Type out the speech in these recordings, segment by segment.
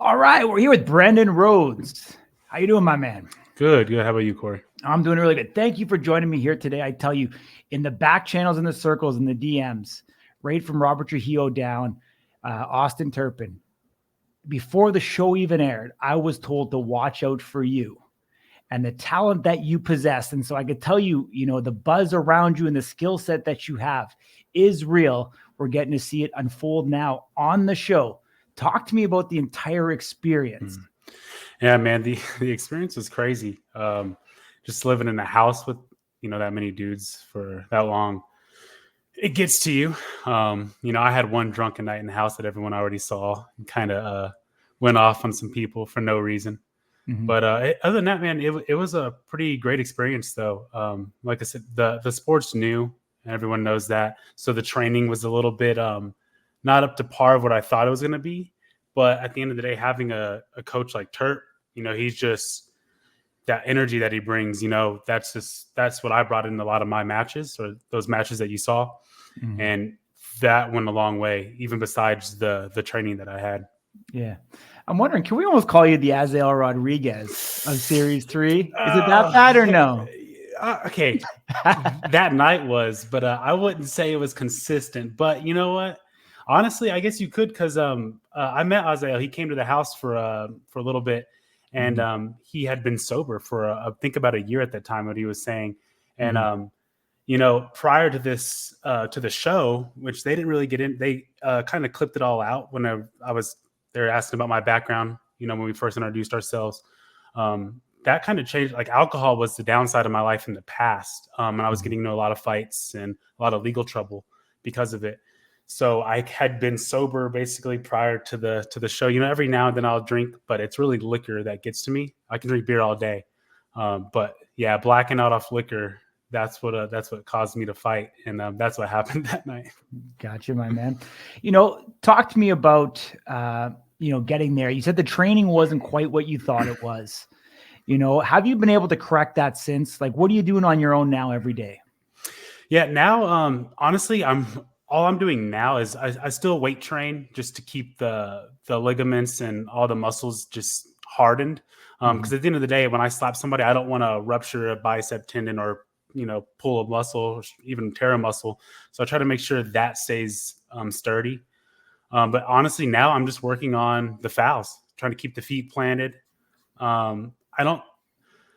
All right, we're here with Brendan Rhodes. How you doing, my man? Good. How about you, Corey? I'm doing really good. Thank you for joining me here today. I tell you, in the back channels, in the circles, in the DMs, right from Robert Trujillo down, Austin Turpin, before the show even aired, I was told to watch out for you and the talent that you possess. And so I could tell you, the buzz around you and the skill set that you have is real. We're getting to see it unfold now on the show. Talk to me about the entire experience. Yeah, man, the experience was crazy. Just living in a house with, that many dudes for that long, it gets to you. I had one drunken night in the house that everyone already saw and kind of went off on some people for no reason. Mm-hmm. But other than that, man, it was a pretty great experience, though. Like I said, the sport's new, and everyone knows that. So the training was a little bit not up to par of what I thought it was going to be. But at the end of the day, having a coach like Turp, he's just that energy that he brings, that's what I brought in a lot of my matches, or those matches that you saw. Mm-hmm. And that went a long way, even besides the training that I had. Yeah. I'm wondering, can we almost call you the Azael Rodriguez of Series 3? Is it that bad or no? Okay. That night was, but I wouldn't say it was consistent. But you know what? Honestly, I guess you could, because I met Ayjay. He came to the house for a little bit, and he had been sober for I think about a year at that time, what he was saying. And prior to this, to the show, which they didn't really get in, they kind of clipped it all out when they were asking about my background. When we first introduced ourselves, that kind of changed. Like, alcohol was the downside of my life in the past, and I was getting into a lot of fights and a lot of legal trouble because of it. So I had been sober basically prior to the show. Every now and then I'll drink, but it's really liquor that gets to me. I can drink beer all day, but yeah, blacking out off liquor, that's what caused me to fight, and that's what happened that night. Gotcha, my man. Talk to me about getting there. You said the training wasn't quite what you thought it was. Have you been able to correct that since? Like, what are you doing on your own now every day? Yeah, now honestly, all I'm doing now is I still weight train just to keep the ligaments and all the muscles just hardened. Because at the end of the day, when I slap somebody, I don't want to rupture a bicep tendon or pull a muscle or even tear a muscle. So I try to make sure that stays sturdy. But honestly, now I'm just working on the fouls, trying to keep the feet planted. I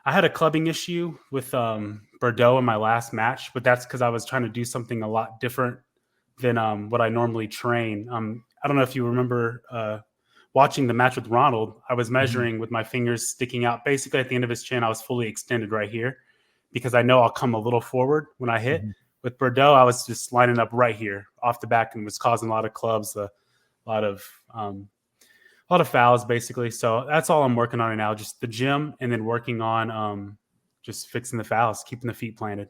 had a clubbing issue with Bordeaux in my last match, but that's because I was trying to do something a lot different than what I normally train. I don't know if you remember watching the match with Ronald. I was measuring with my fingers sticking out. Basically, at the end of his chin, I was fully extended right here because I know I'll come a little forward when I hit. With Bordeaux, I was just lining up right here off the back and was causing a lot of clubs, a lot of fouls, basically. So that's all I'm working on right now, just the gym, and then working on just fixing the fouls, keeping the feet planted.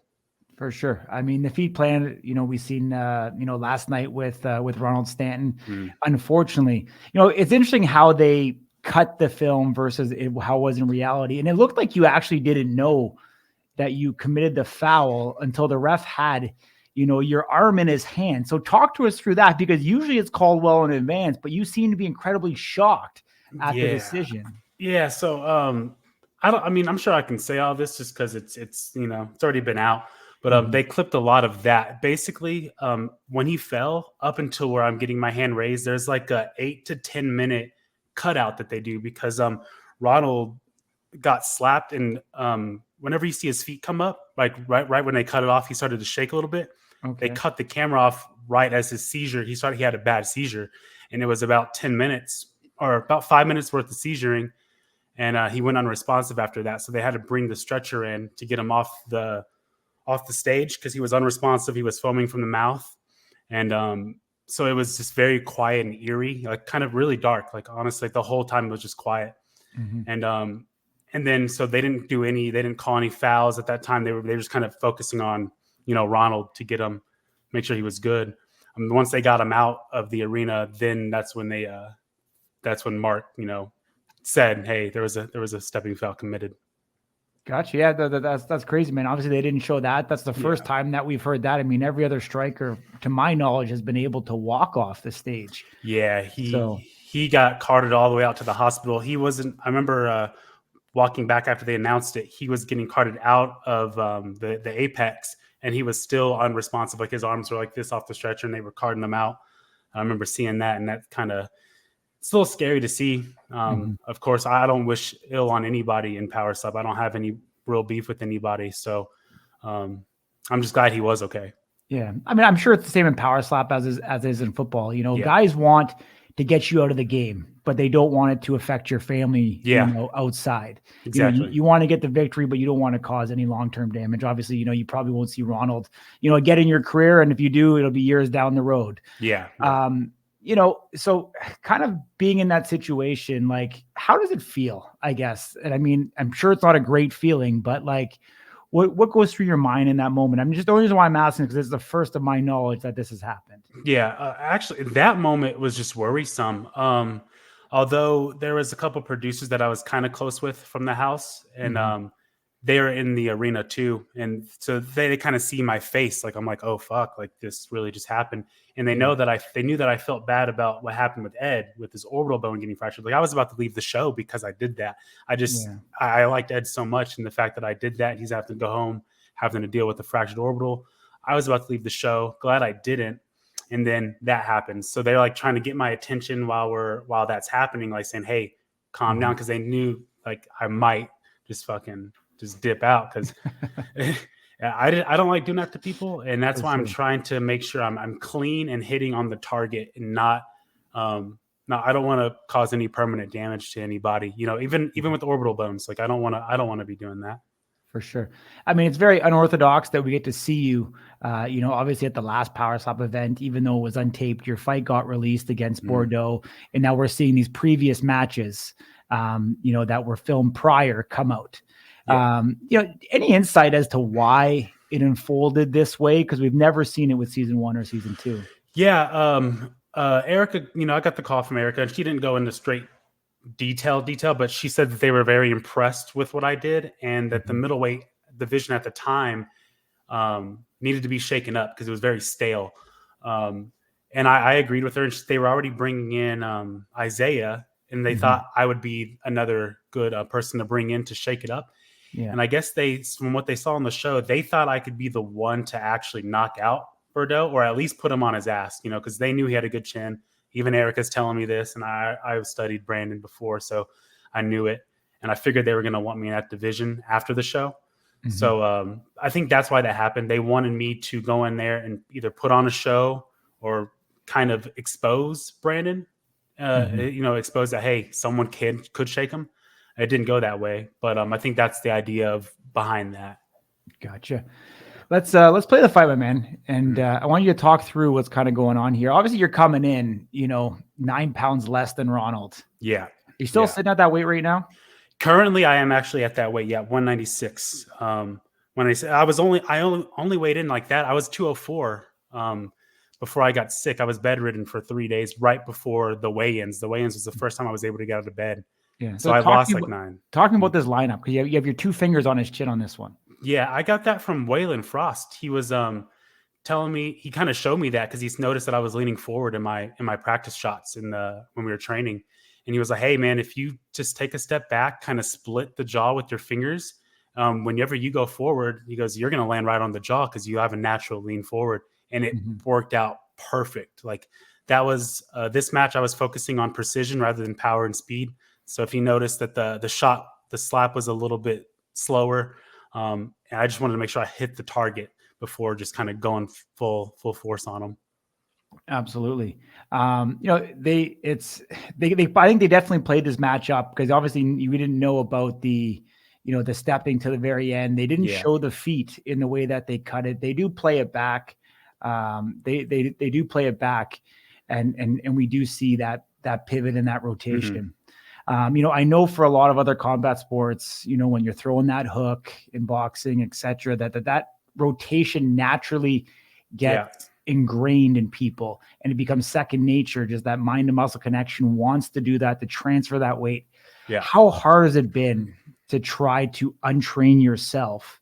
For sure. I mean, the feet planted, we've seen, last night with Ronald Staton. Unfortunately, it's interesting how they cut the film versus how it was in reality. And it looked like you actually didn't know that you committed the foul until the ref had, your arm in his hand. So talk to us through that, because usually it's called well in advance, but you seem to be incredibly shocked at the decision. Yeah. So, I'm sure I can say all this just because it's already been out. But they clipped a lot of that. Basically, when he fell up until where I'm getting my hand raised, there's like a 8 to 10 minute cutout that they do because Ronald got slapped, and whenever you see his feet come up, like right when they cut it off, he started to shake a little bit. Okay. They cut the camera off right as his seizure. He had a bad seizure, and it was about 10 minutes or about 5 minutes worth of seizuring, and he went unresponsive after that. So they had to bring the stretcher in to get him off the stage because he was unresponsive. He was foaming from the mouth. And so it was just very quiet and eerie, like kind of really dark. Like, honestly, the whole time it was just quiet. And then so they didn't call any fouls at that time. They were just kind of focusing on, Ronald to get him, make sure he was good. Once they got him out of the arena, then that's when Mark, said, hey, there was a stepping foul committed. Gotcha. Yeah, that's crazy, man. Obviously, they didn't show that. That's the first time that we've heard that. I mean, every other striker, to my knowledge, has been able to walk off the stage. Yeah, he he got carted all the way out to the hospital. He wasn't. I remember walking back after they announced it. He was getting carted out of the apex, and he was still unresponsive. Like his arms were like this off the stretcher, and they were carting him out. I remember seeing that, and that kind of, it's a little scary to see. Of course, I don't wish ill on anybody in power sub. I don't have any real beef with anybody, so I'm just glad he was okay. Yeah, I mean, I'm sure it's the same in power slap as is in football. You know, Yeah. guys want to get you out of the game, but they don't want it to affect your family, Yeah. you know, outside. Exactly. You know, you want to get the victory, but you don't want to cause any long-term damage. Obviously, you know, you probably won't see Ronald, you know, get in your career. And if you do, it'll be years down the road. Yeah. You know, so kind of being in that situation, like, how does it feel, I guess? And I mean, I'm sure it's not a great feeling, but like, what goes through your mind in that moment? I'm just, the only reason why I'm asking, because it's the first of my knowledge that this has happened. Yeah, actually, that moment was just worrisome. Although there was a couple producers that I was kind of close with from the house, and they were in the arena too, and so they kind of see my face, like I'm like, oh fuck, like this really just happened, and they know that they knew that I felt bad about what happened with Ed with his orbital bone getting fractured. Like I was about to leave the show because I did that. I liked Ed so much, and the fact that I did that, he's having to go home, having to deal with the fractured orbital. I was about to leave the show. Glad I didn't. And then that happens. So they're like trying to get my attention while that's happening, like saying, hey, calm down. Cause they knew like I might just dip out. Cause I don't like doing that to people. And that's why I'm trying to make sure I'm clean and hitting on the target and not, I don't want to cause any permanent damage to anybody, you know, even with orbital bones. Like I don't want to be doing that. For sure. I mean, it's very unorthodox that we get to see you, you know, obviously at the last Power Slap event, even though it was untaped, your fight got released against Bordeaux. And now we're seeing these previous matches, you know, that were filmed prior come out. You know, any insight as to why it unfolded this way? Because we've never seen it with season 1 or season 2. Yeah. Erica, you know, I got the call from Erica, and she didn't go into straight detail, but she said that they were very impressed with what I did, and that the middleweight division at the time needed to be shaken up because it was very stale. And I agreed with her, and they were already bringing in Ayjay, and they thought I would be another good person to bring in to shake it up. Yeah. And I guess from what they saw on the show, they thought I could be the one to actually knock out Bordeaux, or at least put him on his ass, you know, because they knew he had a good chin. Even Erica's telling me this, and I've studied Brandon before, so I knew it. And I figured they were going to want me in that division after the show. So I think that's why that happened. They wanted me to go in there and either put on a show or kind of expose Brandon, you know, expose that, hey, someone could shake him. It didn't go that way, but I think that's the idea behind that. Gotcha. Let's play the fight, my man. And I want you to talk through what's kind of going on here. Obviously, you're coming in, you know, 9 pounds less than Ronald. Yeah. You're still sitting at that weight right now? Currently, I am actually at that weight. Yeah, 196. When I only weighed in like that. I was 204 before I got sick. I was bedridden for 3 days right before the weigh-ins. The weigh-ins was the first time I was able to get out of bed. Yeah. So I lost like 9. Talking about this lineup, because you have your 2 fingers on his chin on this one. Yeah, I got that from Waylon Frost. He was telling me, he kind of showed me that because he's noticed that I was leaning forward in my practice shots when we were training. And he was like, hey man, if you just take a step back, kind of split the jaw with your fingers, whenever you go forward, he goes, you're going to land right on the jaw because you have a natural lean forward. And it worked out perfect. Like that was this match, I was focusing on precision rather than power and speed. So if you noticed that the slap was a little bit slower, and I just wanted to make sure I hit the target before just kind of going full force on them. Absolutely. You know, I think they definitely played this match up because obviously we didn't know about the stepping to the very end. They didn't show the feet in the way that they cut it. They do play it back. They do play it back, and we do see that pivot and that rotation. You know, I know for a lot of other combat sports, you know, when you're throwing that hook in boxing, etc., that rotation naturally gets ingrained in people and it becomes second nature. Just that mind to muscle connection wants to do that, to transfer that weight. Yeah. How hard has it been to try to untrain yourself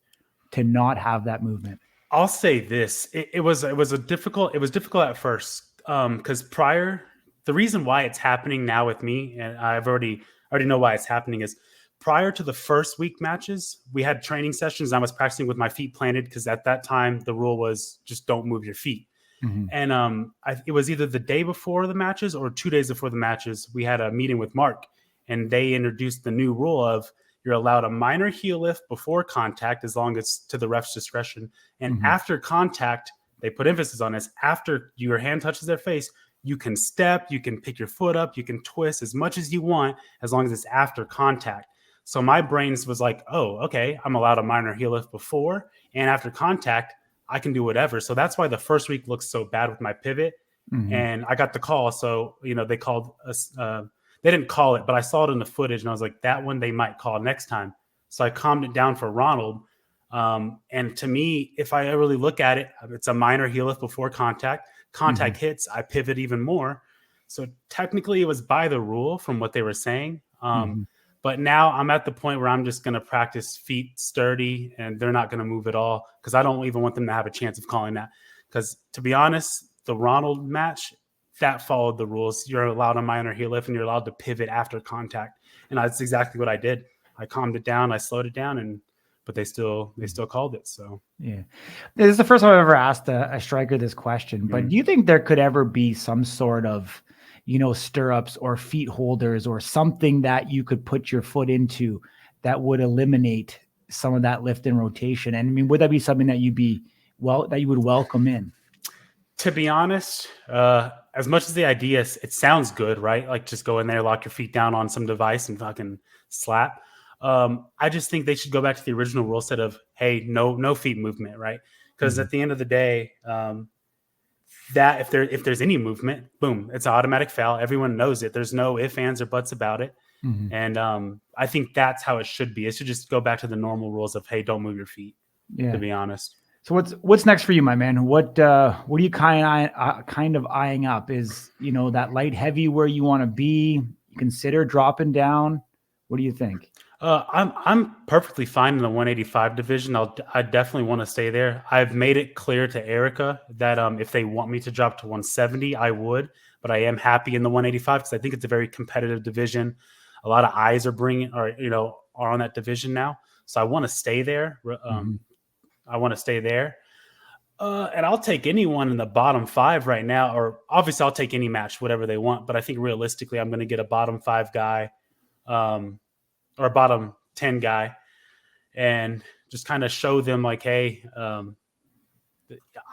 to not have that movement? I'll say this: it was difficult at first because prior the reason why it's happening now with me, and I already know why it's happening, is prior to the first week matches, we had training sessions. I was practicing with my feet planted because at that time the rule was just don't move your feet. Mm-hmm. And it was either the day before the matches or 2 days before the matches. We had a meeting with Mark, and they introduced the new rule of you're allowed a minor heel lift before contact as long as to the ref's discretion. And Mm-hmm. after contact, they put emphasis on this. After your hand touches their face, you can step, you can pick your foot up, you can twist as much as you want as long as it's after contact. So my brain was like, oh, okay, I'm allowed a minor heel lift before and after contact. I can do whatever. So that's why the first week looks so bad with my pivot. Mm-hmm. And I got the call. So, they called us. They didn't call it, but I saw it in the footage and I was like, that one they might call next time. So I calmed it down for Ronald. And to me, if I really look at it, it's a minor heel lift before contact. Contact Mm-hmm. hits, I pivot even more. So technically it was by the rule from what they were saying. Mm-hmm. But now I'm at the point where I'm just going to practice feet sturdy and they're not going to move at all because I don't even want them to have a chance of calling that. Because to be honest, the Ronald match, that followed the rules. You're allowed a minor heel lift and you're allowed to pivot after contact. And that's exactly what I did. I calmed it down. I slowed it down, but they still called it. So yeah, this is the first time I've ever asked a striker this question. But do you think there could ever be some sort of, stirrups or feet holders or something that you could put your foot into that would eliminate some of that lift and rotation? And I mean, would that be something that you would welcome in? To be honest, as much as the idea, it sounds good, right? Like just go in there, lock your feet down on some device and fucking slap. I just think they should go back to the original rule set of, hey, no feet movement, right? Because Mm-hmm. at the end of the day, that if there's any movement, boom, it's an automatic foul. Everyone knows it. There's no ifs, ands, or buts about it. Mm-hmm. And I think that's how it should be. It should just go back to the normal rules of, hey, don't move your feet. Yeah. To be honest. So what's next for you, my man? What are you kind of eyeing up? Is that light heavy where you want to be? Consider dropping down. What do you think? I'm perfectly fine in the 185 division. I definitely want to stay there. I've made it clear to Erica that if they want me to drop to 170, I would. But I am happy in the 185 because I think it's a very competitive division. A lot of eyes are on that division now, so I want to stay there. I want to stay there. And I'll take anyone in the bottom 5 right now, or obviously I'll take any match, whatever they want. But I think realistically, I'm going to get a bottom 5 guy, or a bottom 10 guy, and just kind of show them like, hey,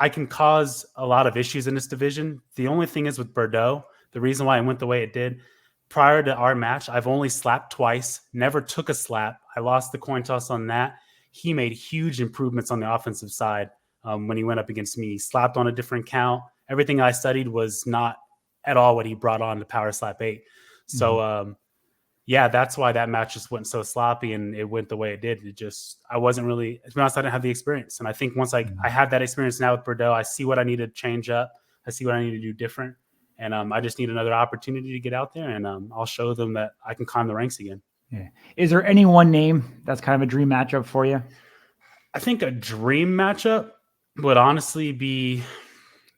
I can cause a lot of issues in this division. The only thing is with Bordeaux, the reason why it went the way it did, prior to our match, I've only slapped twice, never took a slap. I lost the coin toss on that. He made huge improvements on the offensive side when he went up against me. He slapped on a different count. Everything I studied was not at all what he brought on to Power Slap 8. So, that's why that match just went so sloppy and it went the way it did. I wasn't really, to be honest, I didn't have the experience. And I think once I have that experience now with Bordeaux, I see what I need to change up. I see what I need to do different. And I just need another opportunity to get out there, and I'll show them that I can climb the ranks again. Yeah. Is there any one name that's kind of a dream matchup for you? I think a dream matchup would honestly be,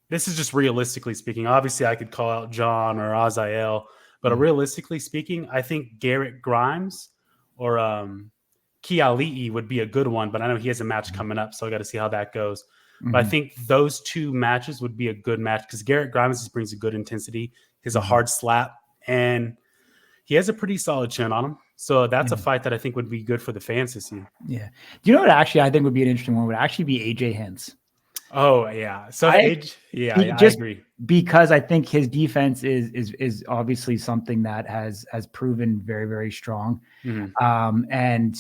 this is just realistically speaking. Obviously, I could call out John or Azael, but realistically speaking, I think Garrett Grimes or Kiali'i would be a good one, but I know he has a match coming up, so I got to see how that goes. But I think those two matches would be a good match because Garrett Grimes just brings a good intensity. He has a hard slap, and he has a pretty solid chin on him. So that's a fight that I think would be good for the fans to see. Yeah. Do you know what actually I think would be an interesting one? Would actually be Ayjay Hintz. Oh, yeah. So I agree. Because I think his defense is obviously something that has proven very, very strong. And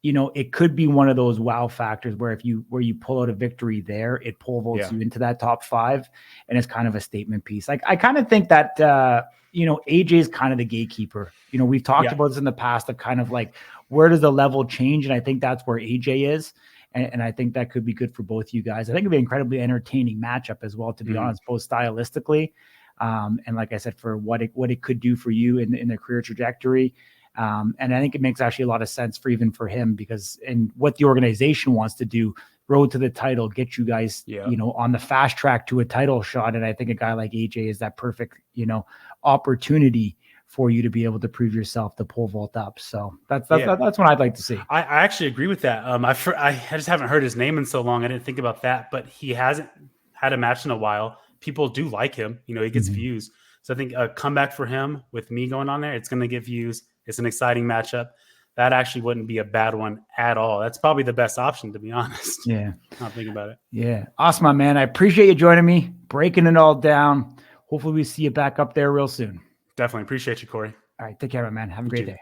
it could be one of those wow factors where you pull out a victory there, it pole vaults you into that top 5, and it's kind of a statement piece. Like I kind of think that Ayjay is kind of the gatekeeper. We've talked about this in the past of kind of like where does the level change, and I think that's where Ayjay is, and I think that could be good for both you guys. I think it'd be an incredibly entertaining matchup as well, to be honest, both stylistically, and like I said, for what it could do for you in their career trajectory. And I think it makes actually a lot of sense for him because and what the organization wants to do road to the title, get you guys, Yeah. you know, on the fast track to a title shot. And I think a guy like Ayjay is that perfect, you know, opportunity for you to be able to prove yourself to pole vault up. So that's what I'd like to see. I actually agree with that. I just haven't heard his name in so long. I didn't think about that, but he hasn't had a match in a while. People do like him. You know, he gets views. So I think a comeback for him with me going on there, it's going to get views. It's an exciting matchup. That actually wouldn't be a bad one at all. That's probably the best option, to be honest. Yeah. Not thinking about it. Yeah. Awesome, my man. I appreciate you joining me, breaking it all down. Hopefully we see you back up there real soon. Definitely. Appreciate you, Corey. All right. Take care, my man. Have a great day.